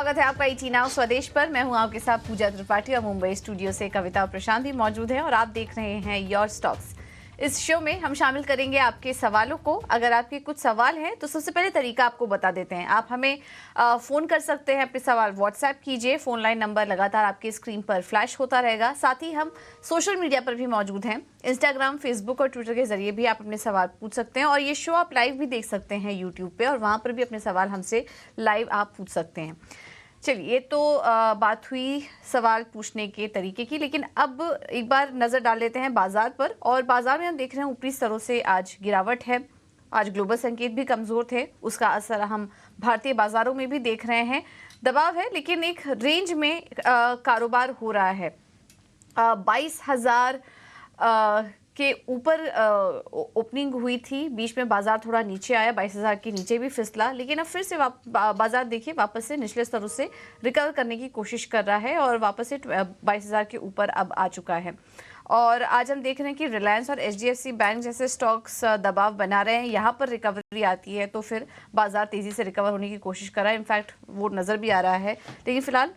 स्वागत है आपका ईटी नाउ स्वदेश पर। मैं हूं आपके साथ पूजा त्रिपाठी और मुंबई स्टूडियो से कविता और प्रशांत भी मौजूद हैं और आप देख रहे हैं योर स्टॉक्स। इस शो में हम शामिल करेंगे आपके सवालों को। अगर आपके कुछ सवाल हैं तो सबसे पहले तरीका आपको बता देते हैं। आप हमें फ़ोन कर सकते हैं, अपने सवाल व्हाट्सएप कीजिए। फ़ोन लाइन नंबर लगातार आपकी स्क्रीन पर फ्लैश होता रहेगा। साथ ही हम सोशल मीडिया पर भी मौजूद हैं। इंस्टाग्राम, फेसबुक और ट्विटर के जरिए भी आप अपने सवाल पूछ सकते हैं और ये शो आप लाइव भी देख सकते हैं यूट्यूब पे, और वहाँ पर भी अपने सवाल हमसे लाइव आप पूछ सकते हैं। चलिए, तो बात हुई सवाल पूछने के तरीके की, लेकिन अब एक बार नज़र डाल लेते हैं बाजार पर। और बाजार में हम देख रहे हैं ऊपरी स्तरों से आज गिरावट है। आज ग्लोबल संकेत भी कमज़ोर थे, उसका असर हम भारतीय बाजारों में भी देख रहे हैं। दबाव है लेकिन एक रेंज में कारोबार हो रहा है। 22,000 के ऊपर ओपनिंग हुई थी। बीच में बाजार थोड़ा नीचे आया, 22,000 के नीचे भी फिसला, लेकिन अब फिर से बाजार देखिए वापस से निचले स्तरों से रिकवर करने की कोशिश कर रहा है और वापस से 22,000 के ऊपर अब आ चुका है। और आज हम देख रहे हैं कि रिलायंस और एचडीएफसी बैंक जैसे स्टॉक्स दबाव बना रहे हैं। यहाँ पर रिकवरी आती है तो फिर बाजार तेजी से रिकवर होने की कोशिश कर रहा है। इनफैक्ट वो नज़र भी आ रहा है। लेकिन फिलहाल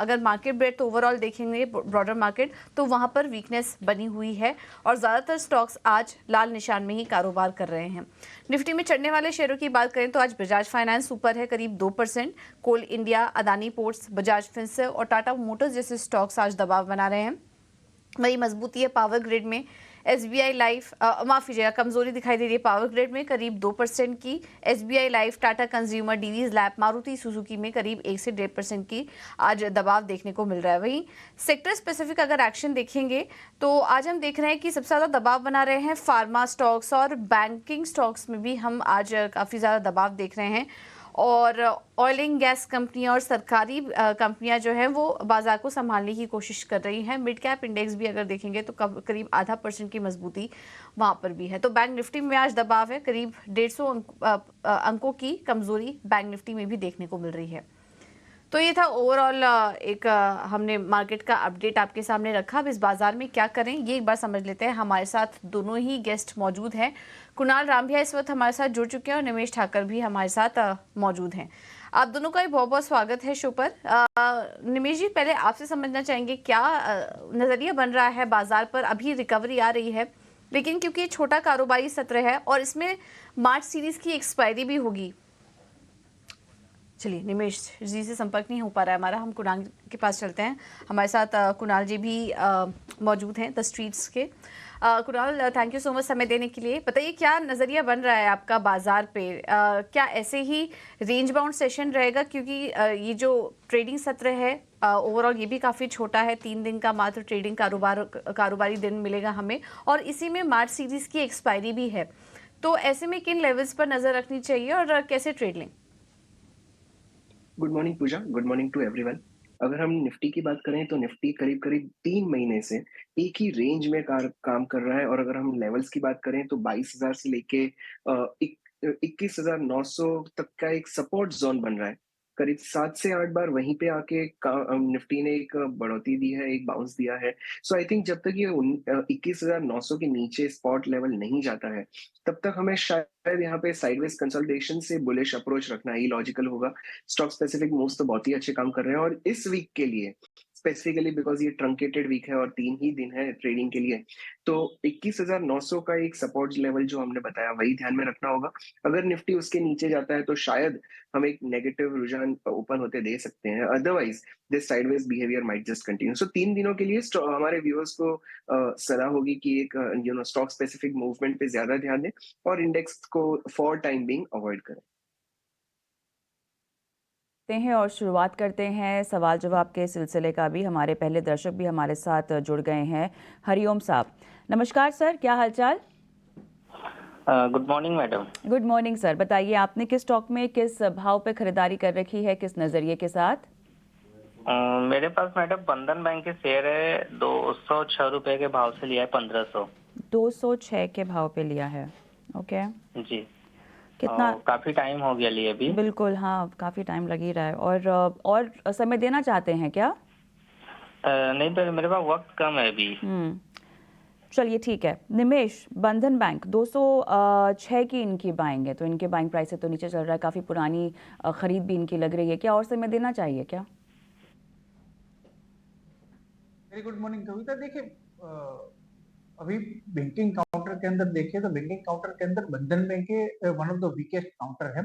अगर मार्केट ब्रेड तो ओवरऑल देखेंगे ब्रॉडर मार्केट, तो वहाँ पर वीकनेस बनी हुई है और ज़्यादातर स्टॉक्स आज लाल निशान में ही कारोबार कर रहे हैं। निफ्टी में चढ़ने वाले शेयरों की बात करें तो आज बजाज फाइनेंस ऊपर है करीब 2%। कोल इंडिया, अदानी पोर्ट्स, बजाज फिनसर्व और टाटा मोटर्स जैसे स्टॉक्स आज दबाव बना रहे हैं। वही मजबूती है पावर ग्रिड में। एसबीआई लाइफ, माफ कीजिएगा, कमजोरी दिखाई दे रही है पावर ग्रिड में करीब 2% की। SBI life, Tata consumer, Divi's lab, Maruti Suzuki में करीब 1 से 1.5% की आज दबाव देखने को मिल रहा है। वहीं सेक्टर स्पेसिफिक अगर एक्शन देखेंगे तो आज हम देख रहे हैं कि सबसे ज़्यादा दबाव बना रहे हैं फार्मा स्टॉक्स और बैंकिंग स्टॉक्स में भी हम आज काफ़ी ज़्यादा दबाव देख रहे हैं। और ऑयल एंड गैस कंपनियां और सरकारी कंपनियां जो हैं वो बाजार को संभालने की कोशिश कर रही हैं। मिड कैप इंडेक्स भी अगर देखेंगे तो करीब 0.5% की मजबूती वहां पर भी है। तो बैंक निफ्टी में आज दबाव है, करीब 150 अंकों की कमजोरी बैंक निफ्टी में भी देखने को मिल रही है। तो ये था ओवरऑल एक हमने मार्केट का अपडेट आपके सामने रखा। अब इस बाजार में क्या करें ये एक बार समझ लेते हैं। हमारे साथ दोनों ही गेस्ट मौजूद हैं। कुणाल रामभिया इस वक्त हमारे साथ जुड़ चुके हैं और निमेश ठाकर भी हमारे साथ मौजूद हैं। आप दोनों का भी बहुत बहुत स्वागत है शो पर। निमेश जी, पहले आपसे समझना चाहेंगे क्या नज़रिया बन रहा है बाजार पर। अभी रिकवरी आ रही है लेकिन क्योंकि छोटा कारोबारी सत्र है और इसमें मार्च सीरीज की एक्सपायरी भी होगी। चलिए, निमेश जी से संपर्क नहीं हो पा रहा है हमारा, हम कुणाल के पास चलते हैं। हमारे साथ कुणाल जी भी मौजूद हैं द स्ट्रीट्स के। Kunal, thank you so much समय देने के लिए। बताइए क्या नज़रिया बन रहा है आपका बाजार पे। क्या ऐसे ही रेंज बाउंड सेशन रहेगा, क्योंकि ये जो ट्रेडिंग सत्र है ओवरऑल ये भी काफ़ी छोटा है, 3 दिन का मात्र ट्रेडिंग कारोबारी दिन मिलेगा हमें, और इसी में मार्च सीरीज़ की एक्सपायरी भी है। तो ऐसे में किन लेवल्स पर नज़र रखनी चाहिए और कैसे ट्रेड लें? Good morning Pooja, good morning to everyone. अगर हम निफ्टी की बात करें तो निफ्टी करीब करीब 3 महीने से एक ही रेंज में काम कर रहा है। और अगर हम लेवल्स की बात करें तो 22,000 से लेके 21,900 तक का एक सपोर्ट जोन बन रहा है। करीब 7 से 8 बार वहीं पे आके निफ्टी ने एक बढ़ोतरी दी है, एक बाउंस दिया है। सो आई थिंक जब तक ये 21,900 के नीचे स्पॉट लेवल नहीं जाता है तब तक हमें शायद यहाँ पे साइडवेज कंसोलिडेशन से बुलिश अप्रोच रखना ही लॉजिकल होगा। स्टॉक स्पेसिफिक मूव्स तो बहुत ही अच्छे काम कर रहे हैं और इस वीक के लिए स्पेसिफिकली बिकॉज ये ट्रंकेटेड वीक है और 3 ही दिन है ट्रेडिंग के लिए, तो 21,900 का एक सपोर्ट लेवल जो हमने बताया वही ध्यान में रखना होगा। अगर निफ्टी उसके नीचे जाता है तो शायद हम एक नेगेटिव रुझान ओपन होते दे सकते हैं। Otherwise this sideways behaviour might just continue. So 3 दिनों के लिए हमारे व्यूअर्स को सलाह होगी कि एक स्टॉक स्पेसिफिक मूवमेंट पे ज्यादा ध्यान दें और इंडेक्स को फॉर टाइम बीइंग अवॉइड करें हैं और शुरुआत करते हैं सवाल जवाब के सिलसिले का भी। हमारे पहले दर्शक भी हमारे साथ जुड़ गए हैं। हरिओम साहब, नमस्कार सर, क्या हालचाल? Good morning madam. Good morning sir, बताइए आपने किस स्टॉक में किस भाव पे खरीदारी कर रखी है, किस नज़रिए के साथ? मेरे पास मैडम बंधन बैंक के शेयर है, 206 रुपए के भाव से लिया है 1500। 206 के भाव पे लिया है, ओके। जी। कितना? काफी टाइम हो गया लिए अभी। बिल्कुल, हाँ, काफ़ी टाइम लग ही रहा है। और समय देना चाहते हैं क्या? नहीं तो मेरे पास वक्त कम है अभी। चलिए ठीक है। निमेश, बंधन बैंक 206 की इनकी बाइंग है, तो इनके बाइंग प्राइस से तो नीचे चल रहा है, काफ़ी पुरानी खरीद भी इनकी लग रही है। क्या और समय देना चाहिए क्या? वेरी गुड मॉर्निंग कविता। देखिए अभी बैंकिंग काउंटर के अंदर देखिए तो बैंकिंग काउंटर के अंदर बंधन बैंक के one of the weakest counter है,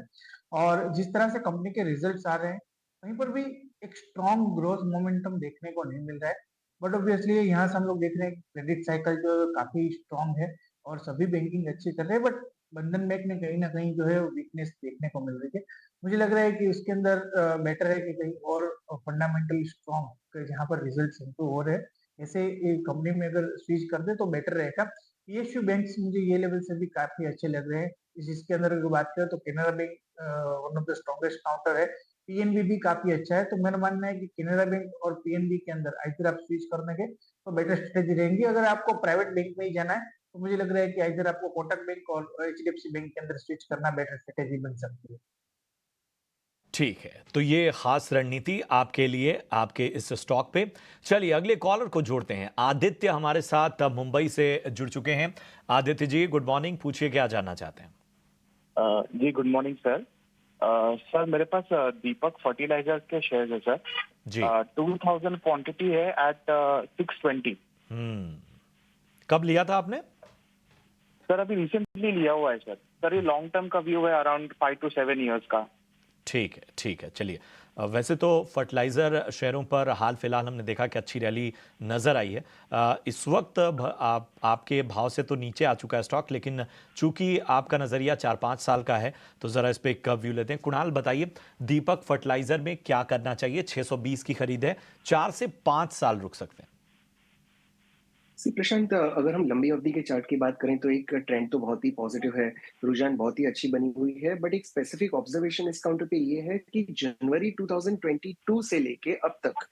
और जिस तरह से कंपनी के रिजल्ट्स आ रहे हैं कहीं पर भी एक स्ट्रॉन्ग ग्रोथ मोमेंटम देखने को नहीं मिल रहा है। बट ऑब्वियसली यहाँ से हम लोग देख रहे हैं क्रेडिट साइकिल जो है काफी स्ट्रॉन्ग है और सभी बैंकिंग अच्छी कर रहे हैं, बट बंधन बैंक में कहीं ना कहीं जो है वीकनेस देखने को मिल रही है। मुझे लग रहा है कि उसके अंदर बेटर है कि कहीं और फंडामेंटली स्ट्रॉन्ग जहाँ पर रिजल्ट इंप्रूव हो रहे हैं ऐसे कंपनी में अगर स्विच कर दे तो बेटर रहेगा। पीएसयू बैंक्स मुझे ये लेवल से भी काफी अच्छे लग रहे हैं। इसके अंदर अगर बात करें तो Canara bank one of the strongest counter है। पीएनबी भी काफी अच्छा है, तो मेरा मानना है कि केनरा बैंक और पीएनबी के अंदर आइदर आप स्विच कर देंगे तो बेटर स्ट्रेटेजी रहेंगी। अगर आपको प्राइवेट बैंक में ही जाना है तो मुझे लग रहा है कि आइदर आपको कोटक बैंक और एचडीएफसी बैंक के अंदर स्विच करना बेटर स्ट्रेटेजी बन सकती है। ठीक है, तो ये खास रणनीति आपके लिए आपके इस स्टॉक पे। चलिए अगले कॉलर को जोड़ते हैं। आदित्य हमारे साथ मुंबई से जुड़ चुके हैं। आदित्य जी गुड मॉर्निंग, पूछिए क्या जानना चाहते हैं। जी गुड मॉर्निंग सर। सर मेरे पास दीपक फर्टिलाइजर के शेयर्स है सर जी। 2000 क्वांटिटी है एट 620। कब लिया था आपने? सर अभी रिसेंटली लिया हुआ है सर। सर ये लॉन्ग टर्म का व्यू है, अराउंड 5 to 7 years का। ठीक है ठीक है। चलिए वैसे तो फर्टिलाइज़र शेयरों पर हाल फिलहाल हमने देखा कि अच्छी रैली नज़र आई है। इस वक्त आपके भाव से तो नीचे आ चुका है स्टॉक, लेकिन चूंकि आपका नज़रिया 4-5 साल का है तो ज़रा इस पर एक व्यू लेते हैं। कुणाल बताइए, दीपक फर्टिलाइज़र में क्या करना चाहिए? 620 की खरीद है, 4 से 5 साल रुक सकते हैं। प्रशांत, अगर हम लंबी अवधि के चार्ट की बात करें तो एक ट्रेंड तो बहुत ही पॉजिटिव है, रुझान बहुत ही अच्छी बनी हुई है। बट एक स्पेसिफिक ऑब्जर्वेशन इस काउंटर पे ये है कि जनवरी 2022 से लेके अब तक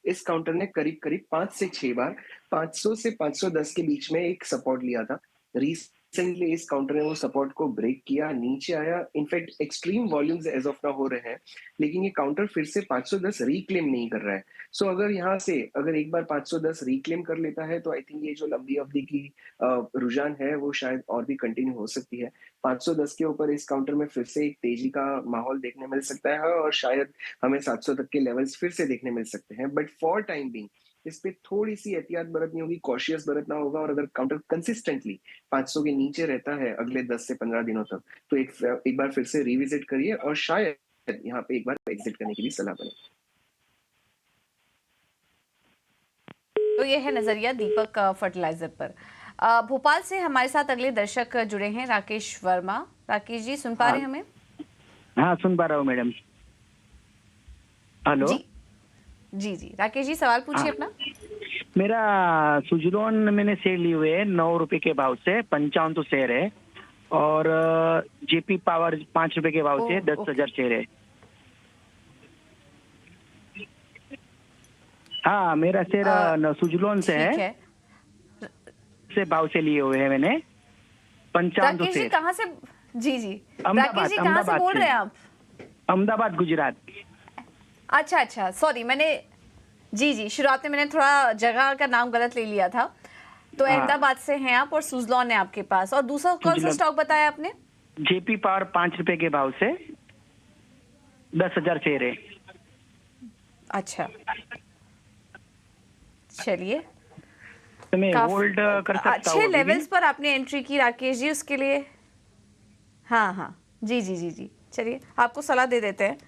इस काउंटर ने करीब करीब 5 से 6 बार 500 से 510 के बीच में एक सपोर्ट लिया था। रिसेंटली इस काउंटर ने वो सपोर्ट को ब्रेक किया, नीचे आया। In fact extreme volumes as of now हो रहे हैं, लेकिन ये काउंटर फिर से 510 रिक्लेम नहीं कर रहा है। सो अगर यहाँ से अगर एक बार 510 रिक्लेम कर लेता है तो आई थिंक ये जो लंबी अवधि की रुझान है वो शायद और भी कंटिन्यू हो सकती है। 510 के ऊपर इस काउंटर में फिर से एक तेजी का माहौल देखने मिल सकता है और शायद हमें 700 तक के लेवल्स फिर से देखने मिल सकते हैं। बट फॉर टाइम बीइंग इस पे थोड़ी सी एहतियात बरतनी होगी, कॉशियस बरतना होगा। और अगर काउंटर कंसिस्टेंटली 500 के नीचे रहता है अगले 10 से 15 दिनों तक तो एक बार फिर से रिविजिट करिए और शायद यहाँ पे एक बार एग्जिट करने की भी सलाह बने। तो ये है नजरिया दीपक फर्टिलाइजर पर। भोपाल से हमारे साथ अगले दर्शक जुड़े हैं, राकेश वर्मा। राकेश जी सुन पा रहे हैं हमें? हाँ सुन पा रहा हूँ मैडम। हेलो जी जी जी राकेश जी सवाल पूछिए अपना। मेरा सुजलॉन मैंने शेयर लिए हुए है 9 रुपए के भाव से, 55 शेयर है, और जेपी पावर 5 रुपए के भाव से 10,000 शेयर है। हाँ मेरा शेयर सुजलॉन से है, से भाव से लिए हुए हैं मैंने 55 राकेश जी शेयर। कहाँ से? जी जी राकेश जी कहाँ से बोल रहे हैं आप? अहमदाबाद गुजरात। अच्छा अच्छा, सॉरी मैंने जी जी शुरुआत में मैंने थोड़ा जगह का नाम गलत ले लिया था। तो अहमदाबाद से हैं आप और सुजलॉन है आपके पास, और दूसरा कौन सा स्टॉक बताया आपने? जेपी पावर 5 रुपए के भाव से 10,000 शेयर है। अच्छा चलिए, तो मैं होल्ड कर सकता हूँ? अच्छे लेवल्स पर आपने एंट्री की राकेश जी, उसके लिए हाँ हाँ जी जी जी जी चलिए आपको सलाह दे देते हैं।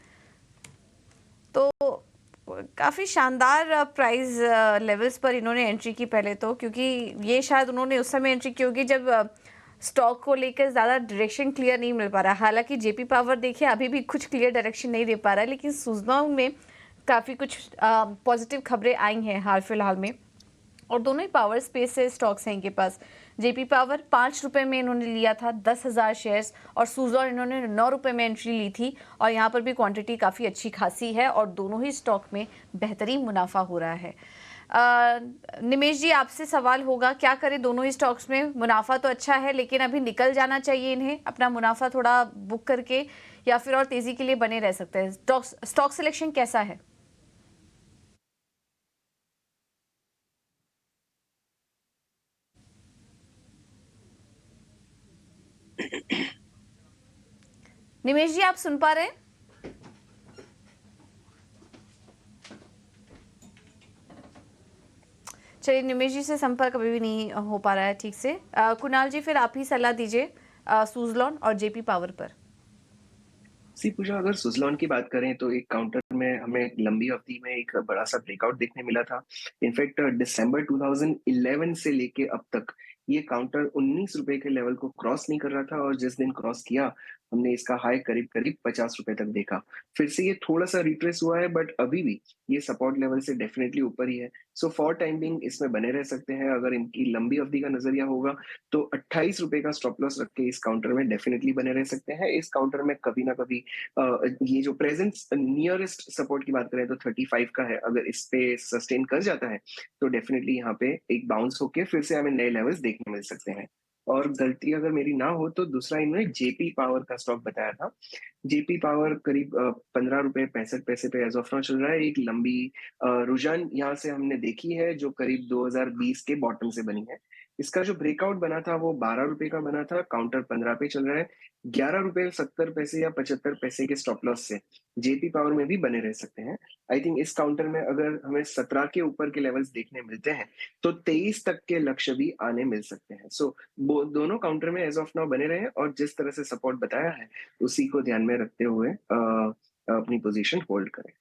तो काफ़ी शानदार प्राइस लेवल्स पर इन्होंने एंट्री की पहले तो, क्योंकि ये शायद उन्होंने उस समय एंट्री की होगी जब स्टॉक को लेकर ज़्यादा डायरेक्शन क्लियर नहीं मिल पा रहा। हालांकि जेपी पावर देखिए अभी भी कुछ क्लियर डायरेक्शन नहीं दे पा रहा है, लेकिन सुजलॉन में काफ़ी कुछ पॉजिटिव खबरें आई हैं हाल फिलहाल में, और दोनों ही पावर स्पेस से स्टॉक्स हैं इनके पास। जेपी पावर 5 रुपये में इन्होंने लिया था 10,000 शेयर्स, और सुजलॉन इन्होंने 9 रुपये में एंट्री ली थी, और यहाँ पर भी क्वांटिटी काफ़ी अच्छी खासी है और दोनों ही स्टॉक में बेहतरीन मुनाफा हो रहा है। निमेश जी आपसे सवाल होगा, क्या करें दोनों ही स्टॉक्स में? मुनाफा तो अच्छा है लेकिन अभी निकल जाना चाहिए इन्हें, अपना मुनाफा थोड़ा बुक करके, या फिर और तेज़ी के लिए बने रह सकते हैं? स्टॉक सिलेक्शन कैसा है? निमेश जी, आप सुन पा रहे हैं? चलिए, निमेश जी से संपर्क अभी भी नहीं हो पा रहा है ठीक से। कुणाल जी, फिर आप ही सलाह दीजिए सुजलॉन और जेपी पावर पर। सी पूजा, अगर सुजलॉन की बात करें तो एक काउंटर में हमें लंबी अवधि में एक बड़ा सा ब्रेकआउट देखने मिला था। इनफैक्ट दिसंबर 2011 से लेके अब तक ये काउंटर 19 रुपए के लेवल को क्रॉस नहीं कर रहा था, और जिस दिन क्रॉस किया हमने इसका हाई करीब करीब 50 रुपए तक देखा। फिर से ये थोड़ा सा रिट्रेस हुआ है, बट अभी भी ये सपोर्ट लेवल से डेफिनेटली ऊपर ही है। सो फॉर टाइम बिंग इसमें बने रह सकते हैं। अगर इनकी लंबी अवधि का नजरिया होगा तो 28 रुपए का स्टॉप लॉस रख के इस काउंटर में डेफिनेटली बने रह सकते हैं। इस काउंटर में कभी ना कभी ये जो प्रेजेंस नियरेस्ट सपोर्ट की बात करें तो 35 का है। अगर इस पे सस्टेन कर जाता है तो डेफिनेटली यहाँ पे एक बाउंस होके फिर से हमें नए लेवल्स देखने मिल सकते हैं। और गलती अगर मेरी ना हो तो दूसरा इन्होंने जेपी पावर का स्टॉक बताया था। जेपी पावर करीब 15 रुपए 65 पैसे पे एज ऑफ नाउ चल रहा है। एक लंबी रुझान यहाँ से हमने देखी है जो करीब 2020 के बॉटम से बनी है। इसका जो ब्रेकआउट बना था वो 12 रुपए का बना था, काउंटर 15 पे चल रहा है। 11 रुपए 70 पैसे या 75 पैसे के स्टॉप लॉस से जेपी पावर में भी बने रह सकते हैं। आई थिंक इस काउंटर में अगर हमें 17 के ऊपर के लेवल्स देखने मिलते हैं तो 23 तक के लक्ष्य भी आने मिल सकते हैं। सो दोनों काउंटर में एज ऑफ नाउ बने रहे और जिस तरह से सपोर्ट बताया है उसी को ध्यान में रखते हुए अपनी पोजीशन होल्ड करें।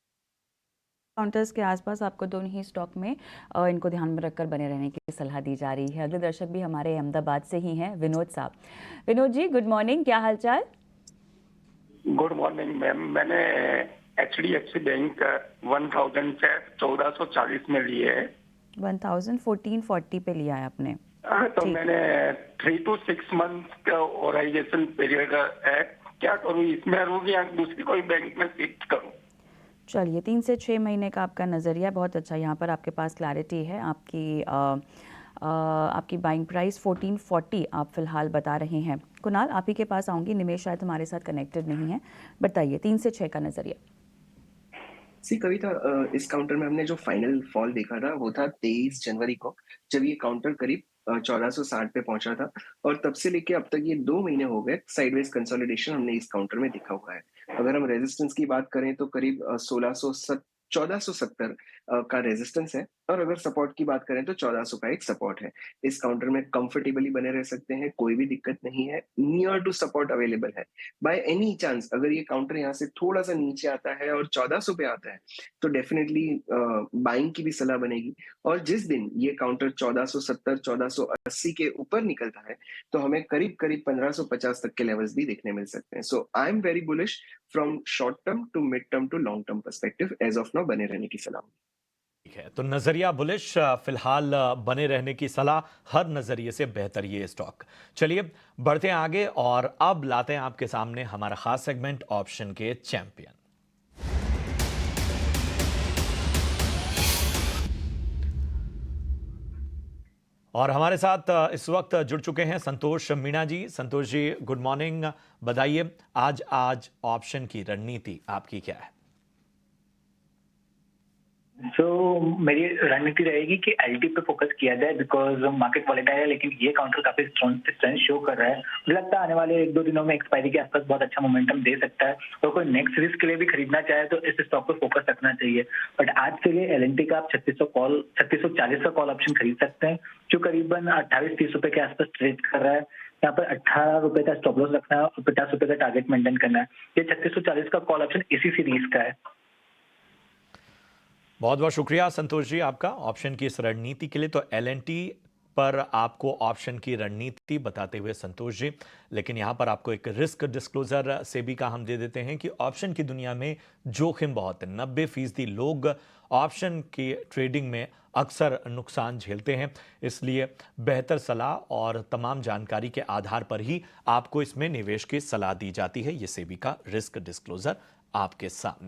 काउंटर्स के आसपास आपको दोनों ही स्टॉक में इनको ध्यान में रखकर बने रहने की सलाह दी जा रही है। अगले दर्शक भी हमारे अहमदाबाद से ही हैं, विनोद साहब। विनोद जी, गुड मॉर्निंग, क्या हालचाल? Good morning ma'am. मैंने HDFC बैंक 1000 से 1440 में लिए है। 1440 पे लिया है आपने? तो मैंने 3 to 6 मंथ का ऑराइजेशन पीरियड है। क्या करूँ, इसमें रहूँ या दूसरी कोई बैंक में शिफ्ट करूँ? चलिए, 3 से 6 महीने का आपका नज़रिया बहुत अच्छा। यहाँ पर आपके पास क्लैरिटी है। आपकी बाइंग प्राइस 1440 आप फिलहाल बता रहे हैं। कुणाल, आप ही के पास आऊँगी। निमेश शायद हमारे साथ कनेक्टेड नहीं है, बताइए 3 से 6 का नज़रिया। सी कविता, इस काउंटर में हमने जो फाइनल फॉल देखा था वो था 23 जनवरी को, जब ये काउंटर करीब 1460 पे पहुंचा था। और तब से लेके अब तक ये 2 महीने हो गए साइडवेज कंसोलिडेशन हमने इस काउंटर में देखा हुआ है। अगर हम रेजिस्टेंस की बात करें तो करीब 1470 का रेजिस्टेंस है, और अगर सपोर्ट की बात करें तो 1400 का एक सपोर्ट है। इस काउंटर में कंफर्टेबली बने रह सकते हैं, कोई भी दिक्कत नहीं है। नियर टू सपोर्ट अवेलेबल है। बाय एनी चांस अगर ये काउंटर यहाँ से थोड़ा सा नीचे आता है और 1400 पे आता है तो डेफिनेटली बाइंग की भी सलाह बनेगी। और जिस दिन ये काउंटर 1470 1480 के ऊपर निकलता है तो हमें करीब करीब 1550 तक के लेवल्स भी देखने मिल सकते हैं। So I am very bullish from short term to mid term to long term perspective. As of now बने रहने की सलाह। ठीक है, तो नजरिया बुलिश, फिलहाल बने रहने की सलाह, हर नजरिए से बेहतर ये स्टॉक। चलिए बढ़ते हैं आगे और अब लाते हैं आपके सामने हमारा खास सेगमेंट ऑप्शन के चैंपियन। और हमारे साथ इस वक्त जुड़ चुके हैं संतोष मीणा जी। संतोष जी, गुड मॉर्निंग, बताइए आज ऑप्शन की रणनीति आपकी क्या है? मेरी रणनीति रहेगी कि एलटी पे फोकस किया जाए, बिकॉज मार्केट वॉलेटाइल है, लेकिन ये काउंटर काफी स्ट्रेंथ शो कर रहा है। मुझे लगता है आने वाले 1-2 दिनों में एक्सपायरी के आसपास बहुत अच्छा मोमेंटम दे सकता है, और कोई नेक्स्ट रिस्क के लिए भी खरीदना चाहे तो इस स्टॉक पर फोकस रखना चाहिए। बट आज के लिए एलएनटी का आप 3640 का कॉल ऑप्शन खरीद सकते हैं, जो करीबन 28-30 रुपए के आसपास ट्रेड कर रहा है। यहाँ पर 18 रुपए का स्टॉप लॉस रखना है और 50 रुपए का टारगेट मेंटेन करना है। ये 3640 का कॉल ऑप्शन इसी सीरीज का है। बहुत बहुत शुक्रिया संतोष जी आपका ऑप्शन की इस रणनीति के लिए। तो एलएनटी पर आपको ऑप्शन की रणनीति बताते हुए संतोष जी, लेकिन यहाँ पर आपको एक रिस्क डिस्क्लोजर सेबी का हम दे देते हैं कि ऑप्शन की दुनिया में जोखिम बहुत है। 90% लोग ऑप्शन की ट्रेडिंग में अक्सर नुकसान झेलते हैं, इसलिए बेहतर सलाह और तमाम जानकारी के आधार पर ही आपको इसमें निवेश की सलाह दी जाती है। ये सेबी का रिस्क डिस्क्लोजर आपके सामने।